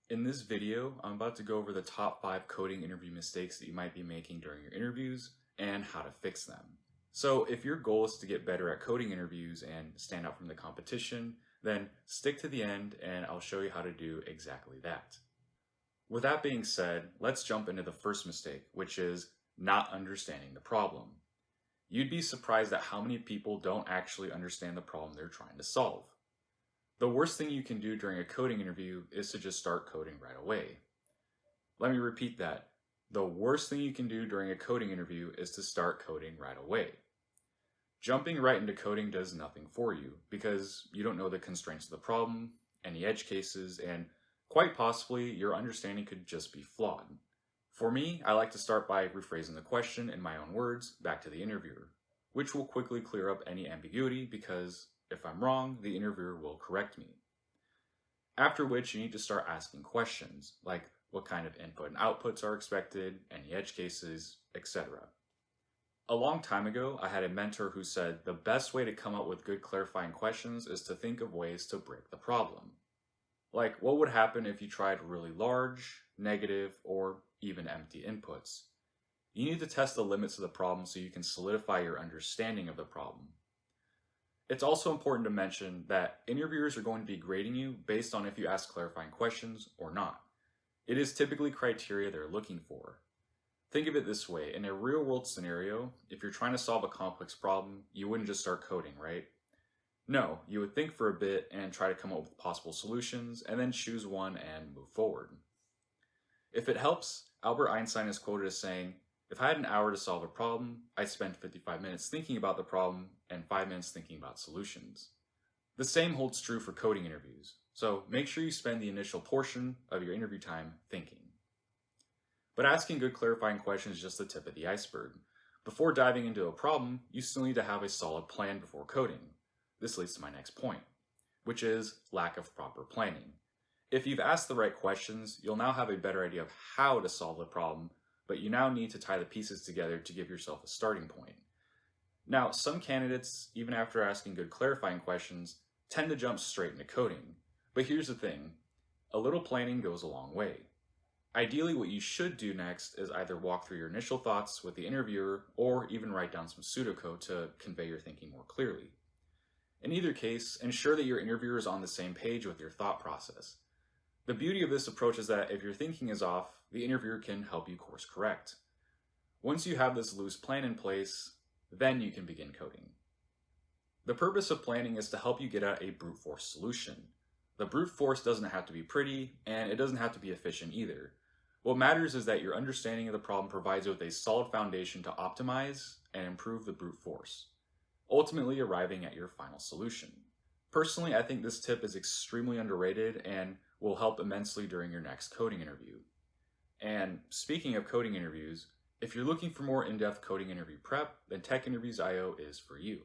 In this video, I'm about to go over the top 5 coding interview mistakes that you might be making during your interviews and how to fix them. So if your goal is to get better at coding interviews and stand out from the competition, then stick to the end and I'll show you how to do exactly that. With that being said, let's jump into the first mistake, which is not understanding the problem. You'd be surprised at how many people don't actually understand the problem they're trying to solve. The worst thing you can do during a coding interview is to just start coding right away. Let me repeat that. The worst thing you can do during a coding interview is to start coding right away. Jumping right into coding does nothing for you because you don't know the constraints of the problem, any edge cases, and quite possibly your understanding could just be flawed. For me, I like to start by rephrasing the question in my own words back to the interviewer, which will quickly clear up any ambiguity because if I'm wrong, the interviewer will correct me. After which, you need to start asking questions, like what kind of input and outputs are expected, any edge cases, etc. A long time ago, I had a mentor who said the best way to come up with good clarifying questions is to think of ways to break the problem. Like, what would happen if you tried really large, negative, or even empty inputs? You need to test the limits of the problem so you can solidify your understanding of the problem. It's also important to mention that interviewers are going to be grading you based on if you ask clarifying questions or not. It is typically criteria they're looking for. Think of it this way, in a real-world scenario, if you're trying to solve a complex problem, you wouldn't just start coding, right? No, you would think for a bit and try to come up with possible solutions, and then choose one and move forward. If it helps, Albert Einstein is quoted as saying, "If I had an hour to solve a problem, I'd spend 55 minutes thinking about the problem and 5 minutes thinking about solutions." The same holds true for coding interviews, so make sure you spend the initial portion of your interview time thinking. But asking good clarifying questions is just the tip of the iceberg. Before diving into a problem, you still need to have a solid plan before coding. This leads to my next point, which is lack of proper planning. If you've asked the right questions, you'll now have a better idea of how to solve the problem, but you now need to tie the pieces together to give yourself a starting point. Now, some candidates, even after asking good clarifying questions, tend to jump straight into coding. But here's the thing, a little planning goes a long way. Ideally, what you should do next is either walk through your initial thoughts with the interviewer or even write down some pseudocode to convey your thinking more clearly. In either case, ensure that your interviewer is on the same page with your thought process. The beauty of this approach is that if your thinking is off, the interviewer can help you course correct. Once you have this loose plan in place, then you can begin coding. The purpose of planning is to help you get at a brute force solution. The brute force doesn't have to be pretty, and it doesn't have to be efficient either. What matters is that your understanding of the problem provides you with a solid foundation to optimize and improve the brute force, ultimately arriving at your final solution. Personally, I think this tip is extremely underrated and will help immensely during your next coding interview. And speaking of coding interviews, if you're looking for more in-depth coding interview prep, then TechInterviews.io is for you.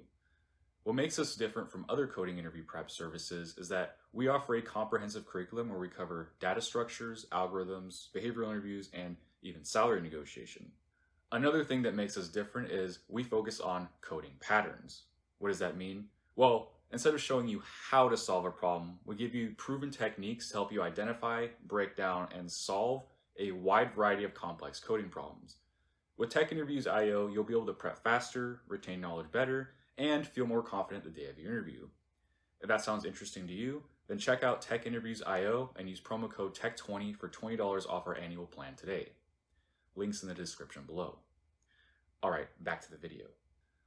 What makes us different from other coding interview prep services is that we offer a comprehensive curriculum where we cover data structures, algorithms, behavioral interviews, and even salary negotiation. Another thing that makes us different is we focus on coding patterns. What does that mean? Well, instead of showing you how to solve a problem, we give you proven techniques to help you identify, break down, and solve a wide variety of complex coding problems. With TechInterviews.io, you'll be able to prep faster, retain knowledge better, and feel more confident the day of your interview. If that sounds interesting to you, then check out TechInterviews.io and use promo code TECH20 for $20 off our annual plan today. Links in the description below. Alright, back to the video.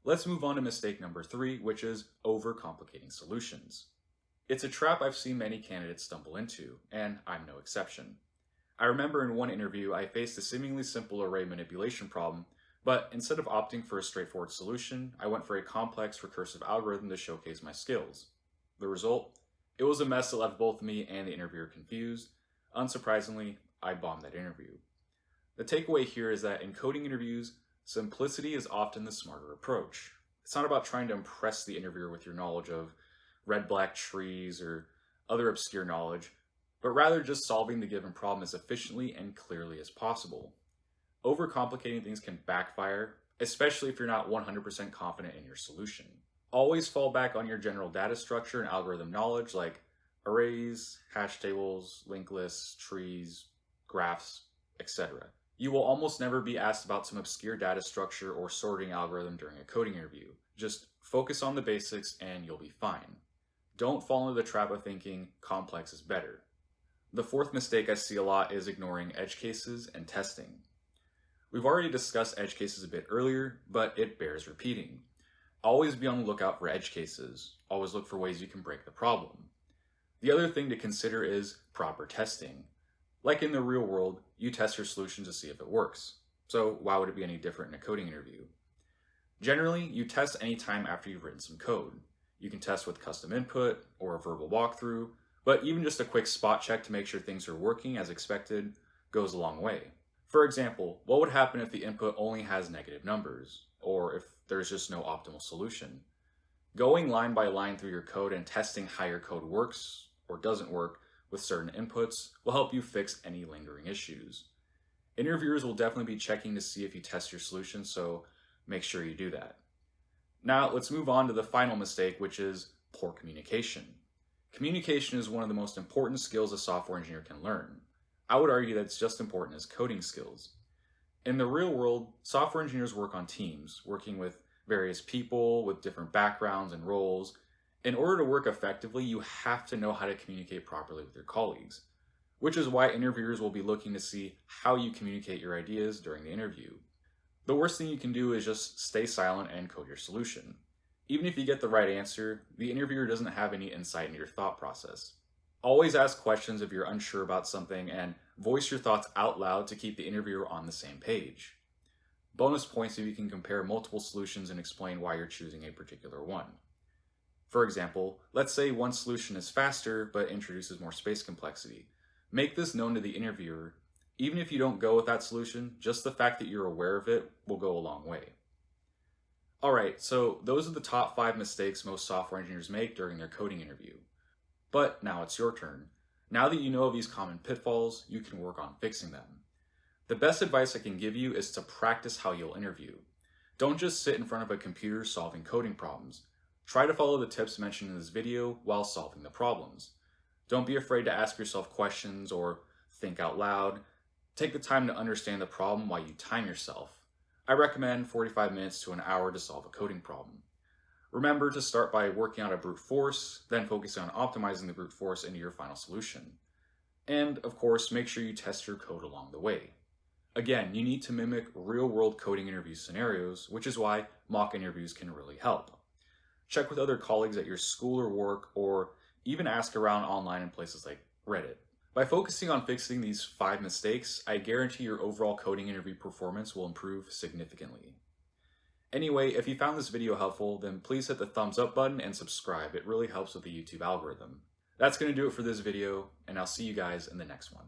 Let's move on to mistake number 3, which is overcomplicating solutions. It's a trap I've seen many candidates stumble into, and I'm no exception. I remember in one interview I faced a seemingly simple array manipulation problem, but instead of opting for a straightforward solution, I went for a complex recursive algorithm to showcase my skills. The result? It was a mess that left both me and the interviewer confused. Unsurprisingly, I bombed that interview. The takeaway here is that in coding interviews, simplicity is often the smarter approach. It's not about trying to impress the interviewer with your knowledge of red-black trees or other obscure knowledge, but rather just solving the given problem as efficiently and clearly as possible. Overcomplicating things can backfire, especially if you're not 100% confident in your solution. Always fall back on your general data structure and algorithm knowledge, like arrays, hash tables, linked lists, trees, graphs, etc. You will almost never be asked about some obscure data structure or sorting algorithm during a coding interview. Just focus on the basics and you'll be fine. Don't fall into the trap of thinking complex is better. The fourth mistake I see a lot is ignoring edge cases and testing. We've already discussed edge cases a bit earlier, but it bears repeating. Always be on the lookout for edge cases. Always look for ways you can break the problem. The other thing to consider is proper testing. Like in the real world, you test your solution to see if it works. So why would it be any different in a coding interview? Generally, you test any time after you've written some code. You can test with custom input or a verbal walkthrough, but even just a quick spot check to make sure things are working as expected goes a long way. For example, what would happen if the input only has negative numbers, or if there's just no optimal solution? Going line by line through your code and testing how your code works or doesn't work with certain inputs will help you fix any lingering issues. Interviewers will definitely be checking to see if you test your solution, so make sure you do that. Now let's move on to the final mistake, which is poor communication. Communication is one of the most important skills a software engineer can learn. I would argue that it's just important as coding skills. In the real world, software engineers work on teams, working with various people with different backgrounds and roles. In order to work effectively, you have to know how to communicate properly with your colleagues, which is why interviewers will be looking to see how you communicate your ideas during the interview. The worst thing you can do is just stay silent and code your solution. Even if you get the right answer, the interviewer doesn't have any insight into your thought process. Always ask questions if you're unsure about something and voice your thoughts out loud to keep the interviewer on the same page. Bonus points if you can compare multiple solutions and explain why you're choosing a particular one. For example, let's say one solution is faster but introduces more space complexity. Make this known to the interviewer. Even if you don't go with that solution, just the fact that you're aware of it will go a long way. Alright, so those are the top 5 mistakes most software engineers make during their coding interview. But now it's your turn. Now that you know of these common pitfalls, you can work on fixing them. The best advice I can give you is to practice how you'll interview. Don't just sit in front of a computer solving coding problems. Try to follow the tips mentioned in this video while solving the problems. Don't be afraid to ask yourself questions or think out loud. Take the time to understand the problem while you time yourself. I recommend 45 minutes to an hour to solve a coding problem. Remember to start by working on a brute force, then focusing on optimizing the brute force into your final solution. And, of course, make sure you test your code along the way. Again, you need to mimic real-world coding interview scenarios, which is why mock interviews can really help. Check with other colleagues at your school or work, or even ask around online in places like Reddit. By focusing on fixing these 5 mistakes, I guarantee your overall coding interview performance will improve significantly. Anyway, if you found this video helpful, then please hit the thumbs up button and subscribe. It really helps with the YouTube algorithm. That's going to do it for this video, and I'll see you guys in the next one.